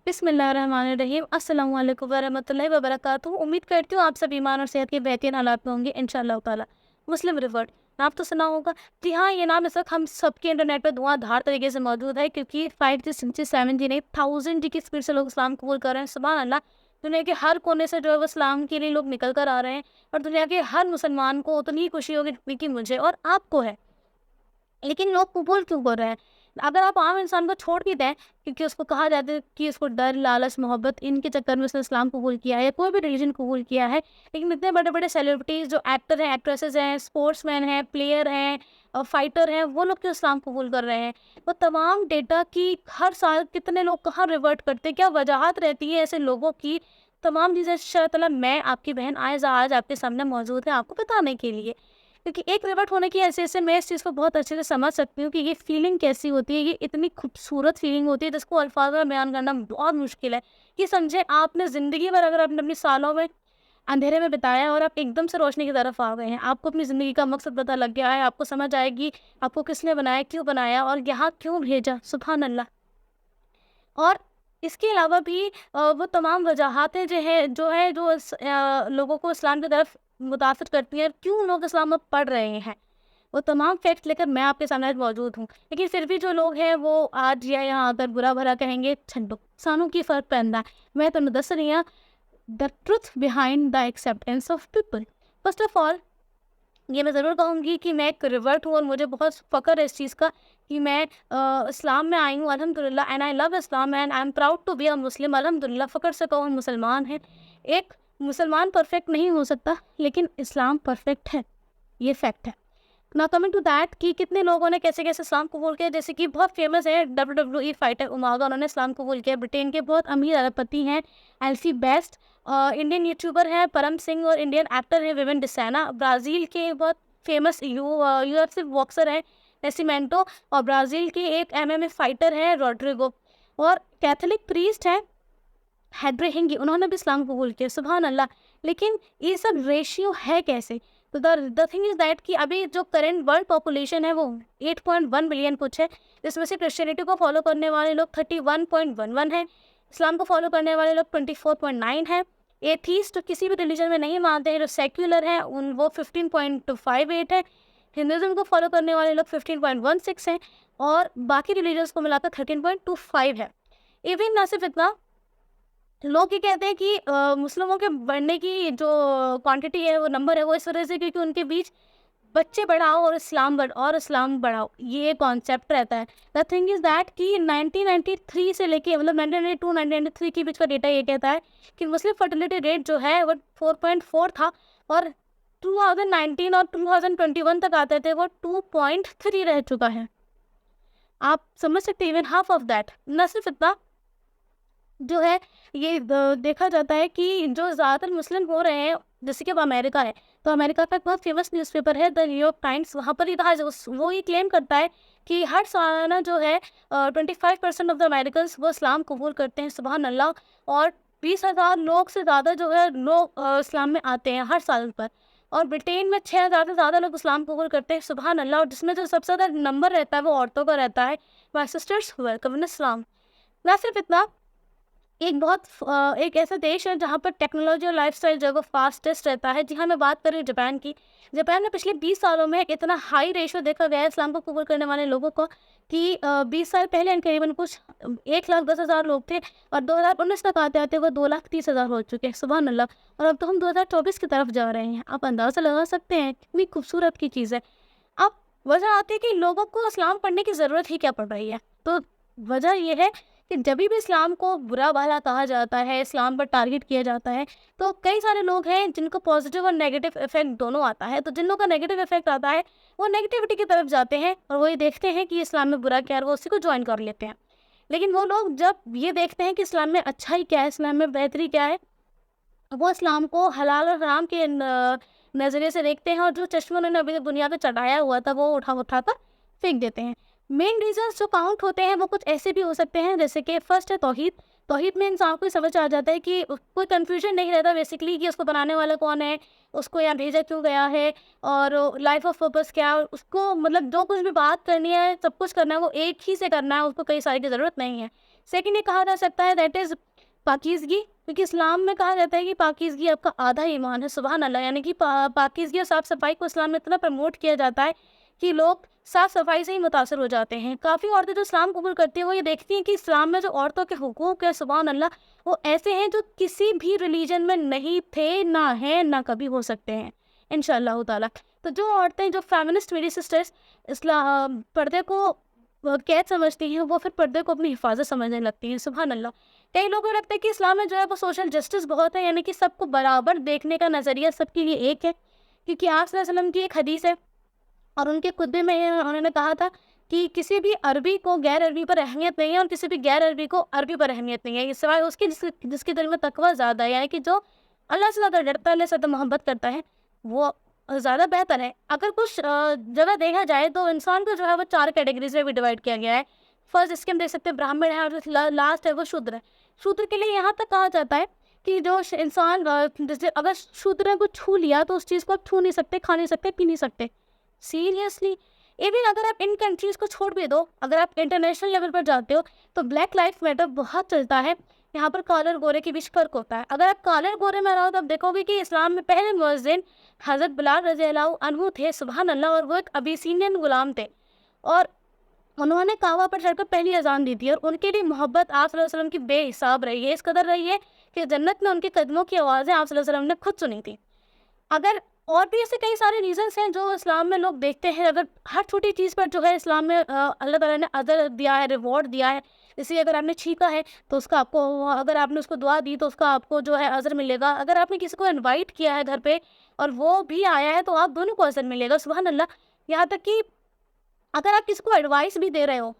बिस्मिल्लाहिर्रहमानिर्रहीम। अस्सलाम वालेकुम वरहमतुल्लाहि वबरकातुहू। उम्मीद करती हूँ आप सब ईमान और सेहत के बेहतरीन हालात में होंगे इंशाअल्लाह ताला। मुस्लिम रिवर्ट नाम तो सुना होगा। जी हाँ, ये नाम इस वक्त हम सबके इंटरनेट पर धुआंधार तरीके से मौजूद है, क्योंकि 5G 6G 7G नहीं 1000G की स्पीड से लोग इस्लाम कबूल कर रहे हैं। सुभान अल्लाह। दुनिया के हर कोने से जो है वो इस्लाम के लिए लोग निकल कर आ रहे हैं, और दुनिया के हर मुसलमान को उतनी ही खुशी होगी जितनी कि मुझे और आपको है। लेकिन लोग कबूल क्यों कर रहे हैं? अगर आप आम इंसान को छोड़ भी दें, क्योंकि उसको कहा जाता है कि उसको डर, लालच, मोहब्बत, इनके चक्कर में उसने इस्लाम कबूल किया है या कोई भी रिलीजन कबूल किया है। लेकिन इतने बड़े-बड़े सेलिब्रिटीज़ जो एक्टर हैं, एक्ट्रेसेस हैं, स्पोर्ट्समैन हैं, प्लेयर हैं फाइटर हैं, वो लोग क्यों इस्लाम कबूल कर रहे हैं? वो तमाम डेटा की हर साल कितने लोग कहाँ रिवर्ट करते हैं, क्या वजह रहती है ऐसे लोगों की? तमाम चीज़ें इंशाअल्लाह ताला मैं आपकी बहन आइज़ा आज आपके सामने मौजूद है आपको बताने के लिए। क्योंकि एक रिवर्ट होने की हैसियत से मैं इस चीज़ को बहुत अच्छे से समझ सकती हूँ कि ये फीलिंग कैसी होती है। ये इतनी खूबसूरत फीलिंग होती है जिसको अल्फाज़ में बयान करना बहुत मुश्किल है। कि समझे आपने ज़िंदगी भर अगर आपने अपनी सालों में अंधेरे में बिताया और आप एकदम से रोशनी की तरफ आ गए हैं, आपको अपनी ज़िंदगी का मकसद पता लग गया है, आपको समझ आएगी आपको किसने बनाया, क्यों बनाया और यहाँ क्यों भेजा। सुभान अल्लाह। और इसके अलावा भी वो तमाम वजहातें जो लोगों को इस्लाम की तरफ मुतासिर करती हैं, क्यों लोग इस्लाम अब पढ़ रहे हैं। वो तमाम फैक्ट्स लेकर मैं आपके सामने आज मौजूद हूँ। लेकिन फिर भी जो लोग हैं वो आज या यहाँ आकर बुरा-भला कहेंगे, छड्डो, सानू की फ़र्क पैंदा है। मैं तुहानू दस रही हाँ the truth behind the acceptance of people. First of all ये मैं ज़रूर कहूँगी कि मैं एक रिवर्ट हूँ और मुझे बहुत फ़ख्र है इस चीज़ का कि मैं इस्लाम में आई हूँ अल्हम्दुलिल्लाह, and I love Islam and I am proud to be a Muslim. अल्हम्दुलिल्लाह, फ़ख्र से कहूँ हम मुसलमान हैं। एक मुसलमान परफेक्ट नहीं हो सकता, लेकिन इस्लाम परफेक्ट है, ये फैक्ट है। नाउ कमिंग टू दैट कि कितने लोगों ने कैसे-कैसे इस्लाम कबूल किया, जैसे कि बहुत फेमस है WWE फाइटर उमागा, उन्होंने इस्लाम कबूल किया। ब्रिटेन के बहुत अमीर अरबपति हैं एल्फी बेस्ट, इंडियन यूट्यूबर हैं परम सिंह, और इंडियन एक्टर हैं विवेन डिसाना। ब्राज़ील के बहुत फेमस UFC बॉक्सर हैं नेसिमेंटो, और ब्राज़ील के एक MMA फाइटर हैं रॉड्रिगो, और कैथोलिक प्रीस्ट हैं हैड्रे हिंगी, उन्होंने भी इस्लाम कबूल किया। सुभान अल्लाह। लेकिन ये सब रेशियो है कैसे? तो द थिंग इज़ दैट कि अभी जो करंट वर्ल्ड पॉपुलेशन है वो 8.1 बिलियन कुछ है, जिसमें से क्रिश्चियनिटी को फॉलो करने वाले लोग 31.11 हैं, इस्लाम को फॉलो करने वाले लोग 24.9 हैं, एथीस्ट किसी भी रिलीजन में नहीं मानते हैं, जो सेक्युलर हैं उन वो 15.58 है, हिंदुज़्म को फॉलो करने वाले लोग 15.16 हैं, और बाकी रिलीजन्स को मिलाकर 13.25 है। इवन ना सिर्फ इतना, लोग ये कहते हैं कि मुस्लिमों के बढ़ने की जो क्वांटिटी है, वो नंबर है, वो इस वजह से क्योंकि उनके बीच बच्चे बढ़ाओ और इस्लाम बढ़ाओ, ये कॉन्सेप्ट रहता है। द थिंग इज़ दैट कि 1993 से लेके मतलब 1992 1993 के बीच का डेटा ये कहता है कि मुस्लिम फर्टिलिटी रेट जो है वो 4.4 था, और 2019 और 2021 तक आते थे वो 2.3 रह चुका है। आप समझ सकते हैं, इवन हाफ ऑफ दैट। न सिर्फ इतना, जो है ये देखा जाता है कि जो ज़्यादातर मुस्लिम हो रहे हैं, जैसे कि अब अमेरिका है, तो अमेरिका का एक बहुत फेमस न्यूज़पेपर है द न्यूयॉर्क टाइम्स। वहाँ पर ये कहा वो ये क्लेम करता है कि हर सालाना जो है 25% ऑफ द अमेरिकन्स वो इस्लाम कबूल करते हैं। सुबहान अल्लाह। और 20,000 लोग से ज़्यादा जो है लोग इस्लाम में आते हैं हर साल पर, और ब्रिटेन में 6,000 से ज़्यादा लोग इस्लाम कबूल करते हैं। सुबहान अल्लाह। और जिसमें जो सबसे ज़्यादा नंबर रहता है वो औरतों का रहता है। माय सिस्टर्स वेलकम इन इस्लाम। ना सिर्फ इतना, एक ऐसा देश है जहाँ पर टेक्नोलॉजी और लाइफस्टाइल जो है वो फास्टेस्ट रहता है। जी हाँ, मैं बात कर रही हूँ जापान की। जापान में पिछले 20 सालों में इतना हाई रेशो देखा गया है इस्लाम को कबूल करने वाले लोगों को कि 20 साल पहले करीबन कुछ 1,10,000 लोग थे, और 2019 तक आते-आते वो 2,30,000 हो चुके हैं। सुभान अल्लाह। और अब तो हम 2024 की तरफ जा रहे हैं। आप अंदाज़ा लगा सकते हैं कितनी खूबसूरत की चीज़ है। अब वजह आती है कि लोगों को इस्लाम पढ़ने की ज़रूरत ही क्या पड़ रही है। तो वजह ये है कि जब भी इस्लाम को बुरा भला कहा जाता है, इस्लाम पर टारगेट किया जाता है, तो कई सारे लोग हैं जिनको पॉजिटिव और नेगेटिव इफेक्ट दोनों आता है। तो जिन लोगों का नेगेटिव इफेक्ट आता है वो नेगेटिविटी की तरफ जाते हैं, और वो ये देखते हैं कि इस्लाम में बुरा क्या है, वो उसी को ज्वाइन कर लेते हैं। लेकिन वो लोग जब ये देखते हैं कि इस्लाम में अच्छाई क्या है, इस्लाम में बेहतरी क्या है, वो इस्लाम को हलाल और हराम के नज़रिए से देखते हैं, और जो चश्मा उन्होंने अभी तक दुनिया पे चढ़ाया हुआ था वो उठा कर फेंक देते हैं। मेन रीजंस जो काउंट होते हैं वो कुछ ऐसे भी हो सकते हैं, जैसे कि फर्स्ट है तौहीद। तौहीद में इंसान को समझ आ जाता है कि कोई कन्फ्यूजन नहीं रहता बेसिकली कि उसको बनाने वाला कौन है, उसको यहाँ भेजा क्यों गया है, और लाइफ ऑफ पर्पस क्या है। उसको मतलब जो कुछ भी बात करनी है, सब कुछ करना है वो एक ही से करना है, उसको कई सारी की ज़रूरत नहीं है। सेकंड ये कहा जा सकता है दैट इज़ पाकीज़गी, क्योंकि इस्लाम में कहा जाता है कि पाकीज़गी आपका आधा ईमान है। सुबहान अल्लाह! यानी कि पाकीज़गी और साफ़-सफ़ाई को इस्लाम में इतना प्रमोट किया जाता है कि लोग साफ़-सफ़ाई से ही मुतासिर हो जाते हैं। काफ़ी औरतें जो इस्लाम कबूल करती हैं वो ये देखती हैं कि इस्लाम में जो औरतों के हुकूक है, सुबहान अल्लाह, वो ऐसे हैं जो किसी भी रिलीजन में नहीं थे, ना हैं, ना कभी हो सकते हैं इंशाअल्लाह ताला। तो जो औरतें, जो फेमिनिस्ट मेरी सिस्टर्स पर्दे को कैद समझती हैं, वो फिर पर्दे को अपनी हिफाजत समझने लगती हैं। सुबहान अल्लाह! कई लोगों को लगता है कि इस्लाम में जो है वो सोशल जस्टिस बहुत है, यानी कि सबको बराबर देखने का नज़रिया सबके लिए एक है, क्योंकि आप सल्लल्लाहु अलैहि वसल्लम की एक हदीस है और उनके खुतबे में उन्होंने कहा था कि किसी भी अरबी को गैर अरबी पर अहमियत नहीं है और किसी भी गैर अरबी को अरबी पर अहमियत नहीं है, ये सिवाय उसके जिसके दिल में तकवा ज़्यादा है, यानी कि जो अल्लाह से ज़्यादा डरता है, अल्लाह से ज़्यादा मोहब्बत करता है, वो ज़्यादा बेहतर है। अगर कुछ जगह देखा जाए तो इंसान को जो है वो 4 कैटेगरीज़ में भी डिवाइड किया गया है। फर्स्ट इसके हम देख सकते हैं ब्राह्मण है, और लास्ट है वो शूद्र है। शूद्र के लिए यहाँ तक कहा जाता है कि जो इंसान जैसे अगर शूद्र को छू लिया तो उस चीज़ को आप छू नहीं सकते, खा नहीं सकते, पी नहीं सकते। सीरियसली, इवन अगर आप इन कंट्रीज़ को छोड़ भी दो, अगर आप इंटरनेशनल लेवल पर जाते हो तो ब्लैक लाइफ मैटर बहुत चलता है। यहाँ पर काले और गोरे के बीच फ़र्क होता है। अगर आप काले और गोरे में रहो तो आप देखोगे कि इस्लाम में पहले मुअज़्ज़िन हज़रत बिलाल रज़ियल्लाहु अन्हु थे, सुबहान अल्लाह, और वो एक अबीसीनियन गुलाम थे और उन्होंने काबा पर चढ़कर पहली अज़ान दी थी और उनके लिए मोहब्बत आप सल्लल्लाहु अलैहि वसल्लम की बेहिसाब रही है, इस कदर रही है कि जन्नत में उनके कदमों की आवाज़ें आप सल्लल्लाहु अलैहि वसल्लम ने खुद सुनी थी। अगर और भी ऐसे कई सारे रीज़न्स हैं जो इस्लाम में लोग देखते हैं, अगर हर छोटी चीज़ पर जो है इस्लाम में अल्लाह ताला ने अजर दिया है, रिवॉर्ड दिया है। जैसे अगर आपने छींका है तो उसका आपको, अगर आपने उसको दुआ दी तो उसका आपको जो है अजर मिलेगा। अगर आपने किसी को इनवाइट किया है घर पे और वो भी आया है तो आप दोनों को अजर मिलेगा, सुबहान अल्लाह। यहाँ तक कि अगर आप किसी को एडवाइस भी दे रहे हो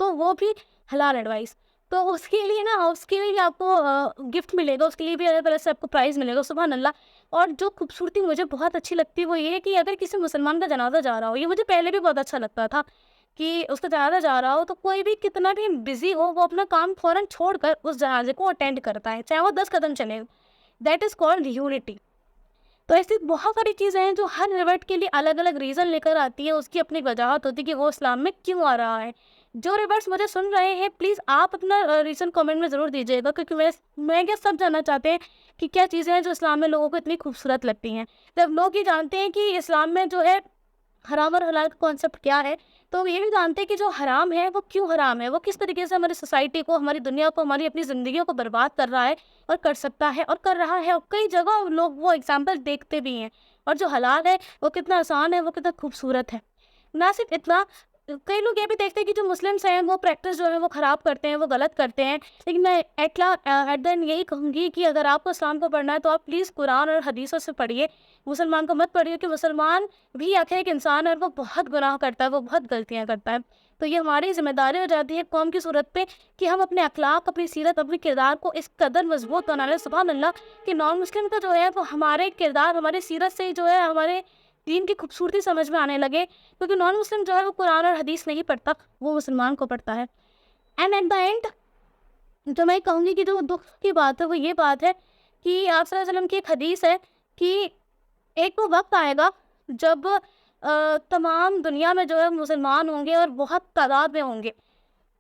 तो वो भी हलाल एडवाइस, तो उसके लिए ना, उसके लिए भी आपको गिफ्ट मिलेगा, उसके लिए भी अलग तरह से आपको प्राइज़ मिलेगा, सुबहान अल्लाह। और जो खूबसूरती मुझे बहुत अच्छी लगती है वो ये है कि अगर किसी मुसलमान का जनाज़ा जा रहा हो, ये मुझे पहले भी बहुत अच्छा लगता था कि उसका जनाज़ा जा रहा हो तो कोई भी कितना भी बिज़ी हो, वो अपना काम फ़ौरन छोड़कर उस जनाज़े को अटेंड करता है, चाहे वो 10 कदम चले। That is called unity. तो ऐसी बहुत सारी चीज़ें हैं जो हर रिवर्ट के लिए अलग-अलग रीज़न लेकर आती है, उसकी अपनी वजाहत होती है कि वो इस्लाम में क्यों आ रहा है। जो रिवर्ट्स मुझे सुन रहे हैं, प्लीज़ आप अपना रीज़न कमेंट में ज़रूर दीजिएगा, क्योंकि मैं क्या, सब जानना चाहते हैं कि क्या चीज़ें हैं जो इस्लाम में लोगों को इतनी खूबसूरत लगती हैं। जब लोग ये जानते हैं कि इस्लाम में जो है हराम और हलाल का कॉन्सेप्ट क्या है, तो ये भी जानते हैं कि जो हराम है वो क्यों हराम है, वो किस तरीके से हमारी सोसाइटी को, हमारी दुनिया को, हमारी अपनी ज़िंदगियों को बर्बाद कर रहा है और कर सकता है और कर रहा है, और कई जगह लोग वो एग्जाम्पल देखते भी हैं। और जो हलाल है वो कितना आसान है, वो कितना खूबसूरत है। ना सिर्फ इतना, कई लोग ये भी देखते हैं कि जो मुस्लिम्स हैं वो प्रैक्टिस जो है वो ख़राब करते हैं, वो गलत करते हैं। लेकिन मैं एट द एंड यही कहूँगी कि अगर आपको इस्लाम को पढ़ना है तो आप प्लीज़ कुरान और हदीसों से पढ़िए, मुसलमान को मत पढ़िए, कि मुसलमान भी आखिर एक इंसान है और वो बहुत गुनाह करता है, वो बहुत गलतियाँ करता है। तो ये हमारी ज़िम्मेदारी हो जाती है कौम की सूरत पे कि हम अपने अखलाक, अपनी सीरत, अपने किरदार को इस कदर मजबूत बना लें, सुभान अल्लाह, कि नॉन मुस्लिम का जो है वो हमारे किरदार, हमारी सीरत से ही जो है हमारे दीन की खूबसूरती समझ में आने लगे। क्योंकि नॉन मुस्लिम जो है वो कुरान और हदीस नहीं पढ़ता, वो मुसलमान को पढ़ता है। एंड एट द एंड जो मैं कहूँगी कि जो दुख की बात है वो ये बात है कि आप सल्लल्लाहु अलैहि वसल्लम की एक हदीस है कि एक वो वक्त आएगा जब तमाम दुनिया में जो है मुसलमान होंगे और बहुत तादाद में होंगे,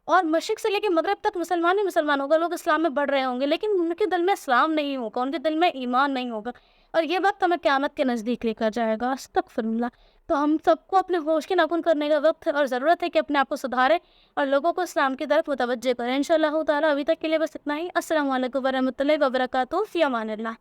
और मशरिक से लेकर मगरब तक मुसलमान ही मुसलमान होगा, लोग इस्लाम में बढ़ रहे होंगे, लेकिन उनके दिल में इस्लाम नहीं होगा, उनके दिल में ईमान नहीं होगा, और ये वक्त हमें क़यामत के नज़दीक लेकर जाएगा, अस्तगफिरुल्लाह। तो हम सबको अपने होश के नाखून करने का वक्त है और ज़रूरत है कि अपने आप को सुधारें और लोगों को इस्लाम की तरफ मुतवज्जे करें। इंशाअल्लाह ताला अभी तक के लिए बस इतना ही। अस्सलामु अलैकुम वरहमतुल्लाहि वबरकातुहू। फ़ी अमानिल्लाह।